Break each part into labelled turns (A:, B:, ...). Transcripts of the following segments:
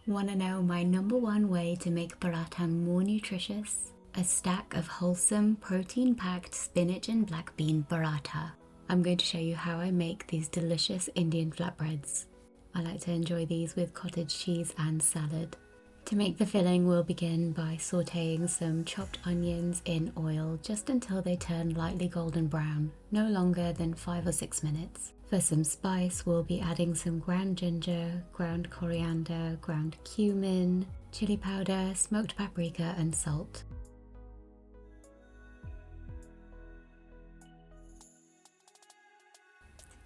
A: Wanna know my number one way to make paratha more nutritious? A stack of wholesome, protein-packed spinach and black bean paratha. I'm going to show you how I make these delicious Indian flatbreads. I like to enjoy these with cottage cheese and salad. To make the filling, we'll begin by sautéing some chopped onions in oil just until they turn lightly golden brown, no longer than 5 or 6 minutes. For some spice, we'll be adding some ground ginger, ground coriander, ground cumin, chili powder, smoked paprika and salt.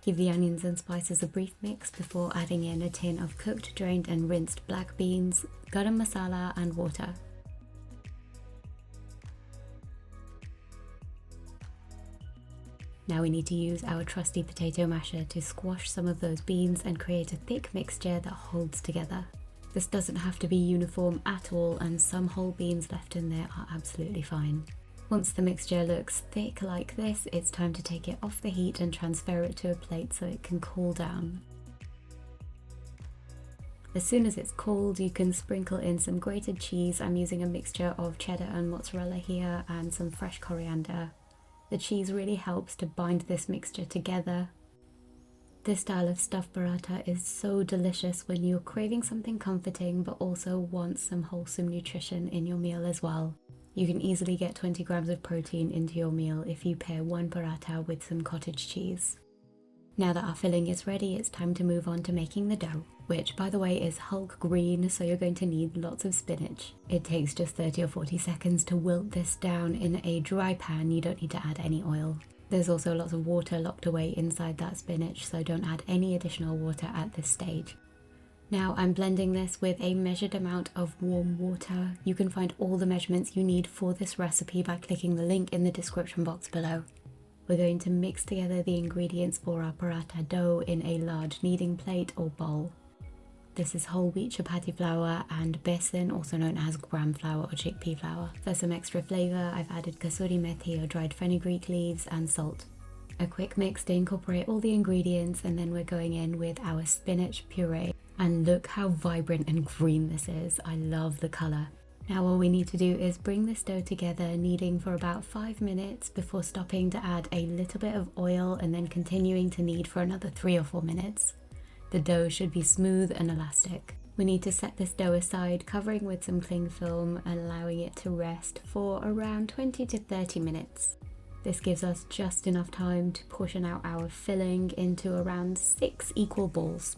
A: Give the onions and spices a brief mix before adding in a tin of cooked, drained and rinsed black beans, garam masala and water. Now we need to use our trusty potato masher to squash some of those beans and create a thick mixture that holds together. This doesn't have to be uniform at all, and some whole beans left in there are absolutely fine. Once the mixture looks thick like this, it's time to take it off the heat and transfer it to a plate so it can cool down. As soon as it's cooled, you can sprinkle in some grated cheese. I'm using a mixture of cheddar and mozzarella here and some fresh coriander. The cheese really helps to bind this mixture together. This style of stuffed paratha is so delicious when you're craving something comforting but also want some wholesome nutrition in your meal as well. You can easily get 20 grams of protein into your meal if you pair one paratha with some cottage cheese. Now that our filling is ready, it's time to move on to making the dough, which by the way is Hulk green, so you're going to need lots of spinach. It takes just 30 or 40 seconds to wilt this down in a dry pan. You don't need to add any oil. There's also lots of water locked away inside that spinach, so don't add any additional water at this stage. Now I'm blending this with a measured amount of warm water. You can find all the measurements you need for this recipe by clicking the link in the description box below. We're going to mix together the ingredients for our paratha dough in a large kneading plate or bowl. This is whole wheat chapati flour and besan, also known as gram flour or chickpea flour. For some extra flavour, I've added kasuri methi or dried fenugreek leaves and salt. A quick mix to incorporate all the ingredients, and then we're going in with our spinach puree. And look how vibrant and green this is. I love the colour. Now all we need to do is bring this dough together, kneading for about 5 minutes before stopping to add a little bit of oil and then continuing to knead for another 3 or 4 minutes. The dough should be smooth and elastic. We need to set this dough aside, covering with some cling film, allowing it to rest for around 20 to 30 minutes. This gives us just enough time to portion out our filling into around 6 equal balls.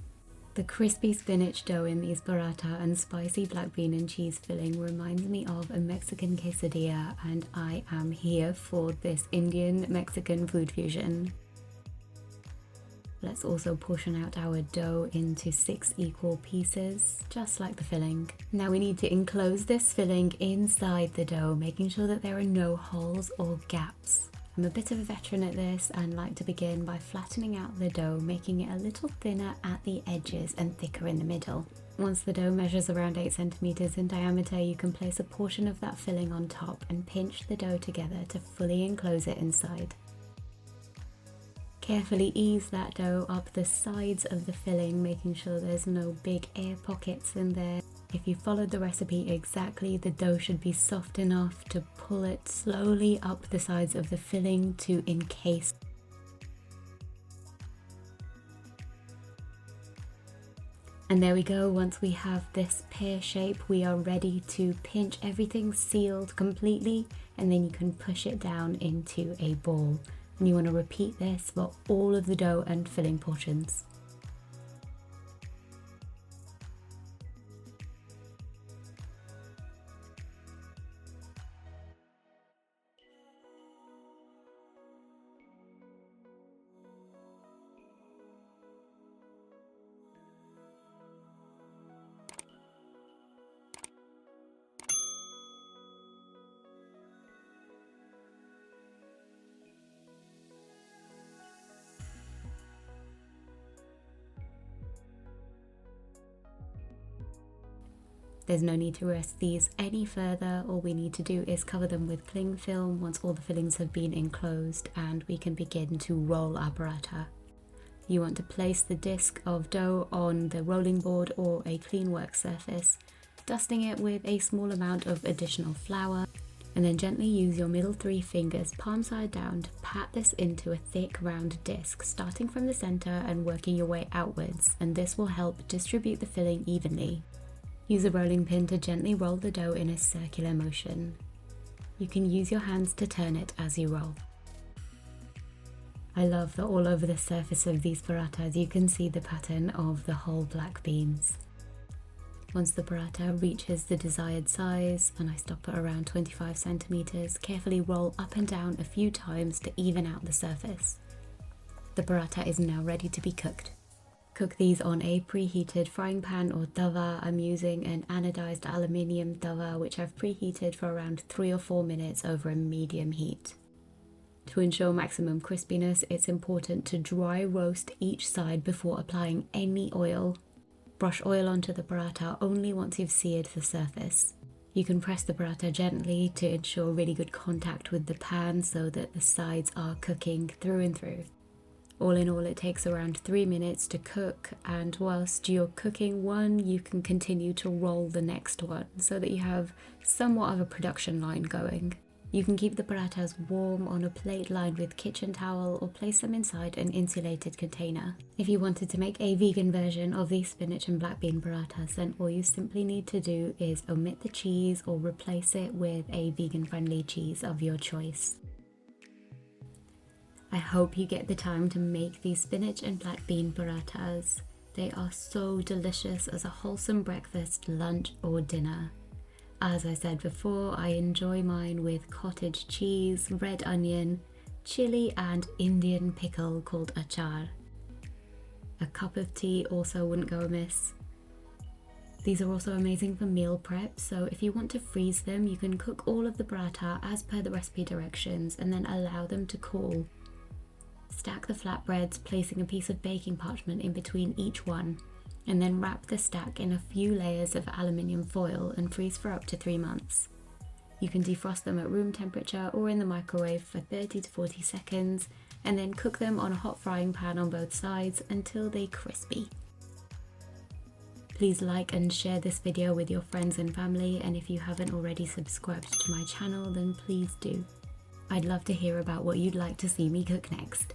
A: The crispy spinach dough in these paratha and spicy black bean and cheese filling reminds me of a Mexican quesadilla, and I am here for this Indian-Mexican food fusion. Let's also portion out our dough into 6 equal pieces, just like the filling. Now we need to enclose this filling inside the dough, making sure that there are no holes or gaps. I'm a bit of a veteran at this and like to begin by flattening out the dough, making it a little thinner at the edges and thicker in the middle. Once the dough measures around 8 centimeters in diameter, you can place a portion of that filling on top and pinch the dough together to fully enclose it inside. Carefully ease that dough up the sides of the filling, making sure there's no big air pockets in there. If you followed the recipe exactly, the dough should be soft enough to pull it slowly up the sides of the filling to encase. And there we go. Once we have this pear shape, we are ready to pinch everything sealed completely, and then you can push it down into a ball. And you want to repeat this for all of the dough and filling portions. There's no need to rest these any further. All we need to do is cover them with cling film once all the fillings have been enclosed, and we can begin to roll our paratha. You want to place the disc of dough on the rolling board or a clean work surface, dusting it with a small amount of additional flour, and then gently use your middle 3 fingers palm side down to pat this into a thick round disc, starting from the center and working your way outwards, and this will help distribute the filling evenly. Use a rolling pin to gently roll the dough in a circular motion. You can use your hands to turn it as you roll. I love that all over the surface of these parathas you can see the pattern of the whole black beans. Once the paratha reaches the desired size, and I stop at around 25 centimeters, carefully roll up and down a few times to even out the surface. The paratha is now ready to be cooked. Cook these on a preheated frying pan or tawa. I'm using an anodized aluminium tawa which I've preheated for around 3 or 4 minutes over a medium heat. To ensure maximum crispiness, it's important to dry roast each side before applying any oil. Brush oil onto the paratha only once you've seared the surface. You can press the paratha gently to ensure really good contact with the pan so that the sides are cooking through and through. All in all, it takes around 3 minutes to cook, and whilst you're cooking one, you can continue to roll the next one so that you have somewhat of a production line going. You can keep the parathas warm on a plate lined with kitchen towel or place them inside an insulated container. If you wanted to make a vegan version of these spinach and black bean parathas, then all you simply need to do is omit the cheese or replace it with a vegan friendly cheese of your choice. I hope you get the time to make these spinach and black bean parathas. They are so delicious as a wholesome breakfast, lunch or dinner. As I said before, I enjoy mine with cottage cheese, red onion, chilli and Indian pickle called achar. A cup of tea also wouldn't go amiss. These are also amazing for meal prep, so if you want to freeze them, you can cook all of the paratha as per the recipe directions and then allow them to cool. Stack the flatbreads, placing a piece of baking parchment in between each one, and then wrap the stack in a few layers of aluminium foil and freeze for up to 3 months. You can defrost them at room temperature or in the microwave for 30 to 40 seconds and then cook them on a hot frying pan on both sides until they're crispy. Please like and share this video with your friends and family, and if you haven't already subscribed to my channel, then please do. I'd love to hear about what you'd like to see me cook next.